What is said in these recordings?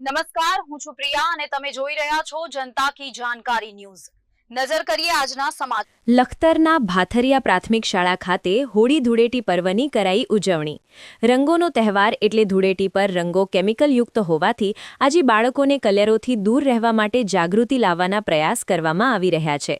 નમસ્કાર, હું છું પ્રિયા અને તમે જોઈ રહ્યા છો જનતા કી જાણકારી ન્યૂઝ। નજર કરીએ આજના સમાચાર। લખતરના ભાથરિયા પ્રાથમિક શાળા ખાતે હોળી ધૂળેટી પર્વની કરાઈ ઉજવણી। રંગોનો તહેવાર એટલે ધૂળેટી પર રંગો કેમિકલયુક્ત હોવાથી આજે બાળકોને કલરોથી દૂર રહેવા માટે જાગૃતિ લાવવાના પ્રયાસ કરવામાં આવી રહ્યા છે।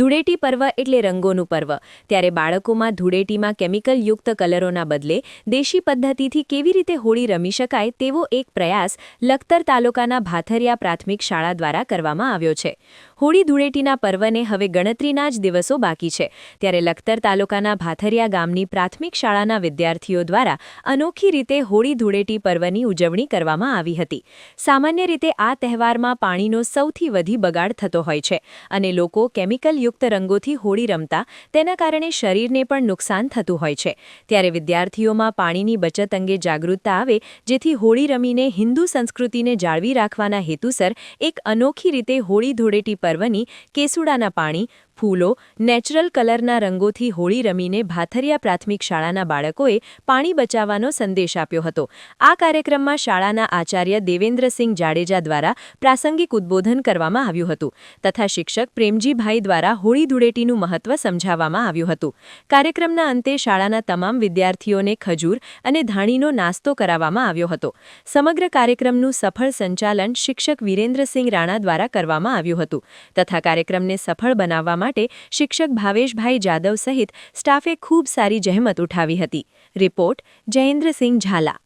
ધૂળેટી પર્વ એટલે રંગોનું પર્વ, ત્યારે બાળકોમાં ધૂળેટીમાં કેમિકલયુક્ત કલરોના બદલે દેશી પદ્ધતિથી કેવી રીતે હોળી રમી શકાય તેવો એક પ્રયાસ લખતર તાલુકાના ભાથરિયા પ્રાથમિક શાળા દ્વારા કરવામાં આવ્યો છે। હોળી ધૂળેટીના પર્વને હવે ગણતરીના જ દિવસો બાકી છે, ત્યારે લખતર તાલુકાના ભાથરિયા ગામની પ્રાથમિક શાળાના વિદ્યાર્થીઓ દ્વારા અનોખી રીતે હોળી ધૂળેટી પર્વની ઉજવણી કરવામાં આવી હતી। સામાન્ય રીતે આ તહેવારમાં પાણીનો સૌથી વધુ બગાડ થતો હોય છે અને લોકો કેમિકલયુક્ત રંગોથી હોળી રમતા તેના કારણે શરીરને પણ નુકસાન થતું હોય છે, ત્યારે વિદ્યાર્થીઓમાં પાણીની બચત અંગે જાગૃતતા આવે જેથી હોળી રમીને હિન્દુ સંસ્કૃતિને જાળવી રાખવાના હેતુસર એક અનોખી રીતે હોળી ધૂળેટી પર્વની કેસુડાના પાણી, ફૂલો, નેચરલ કલરના રંગોથી હોળી રમીને ભાથરિયા પ્રાથમિક શાળાના બાળકોએ પાણી બચાવવાનો સંદેશ આપ્યો હતો। આ કાર્યક્રમમાં શાળાના આચાર્ય દેવેન્દ્રસિંહ જાડેજા દ્વારા પ્રાસંગિક ઉદ્બોધન કરવામાં આવ્યું હતું તથા શિક્ષક પ્રેમજીભાઈ દ્વારા હોળી ધૂળેટીનું મહત્વ સમજાવવામાં આવ્યું હતું। કાર્યક્રમના અંતે શાળાના તમામ વિદ્યાર્થીઓને ખજૂર અને ધાણીનો નાસ્તો કરાવવામાં આવ્યો હતો। સમગ્ર કાર્યક્રમનું સફળ સંચાલન શિક્ષક વિરેન્દ્રસિંહ રાણા દ્વારા કરવામાં આવ્યું હતું તથા કાર્યક્રમને સફળ બનાવવા માટે શિક્ષક ભાવેશભાઈ જાદવ સહિત સ્ટાફે ખૂબ સારી જહેમત ઉઠાવી હતી। રિપોર્ટ જયેન્દ્રસિંહ ઝાલા।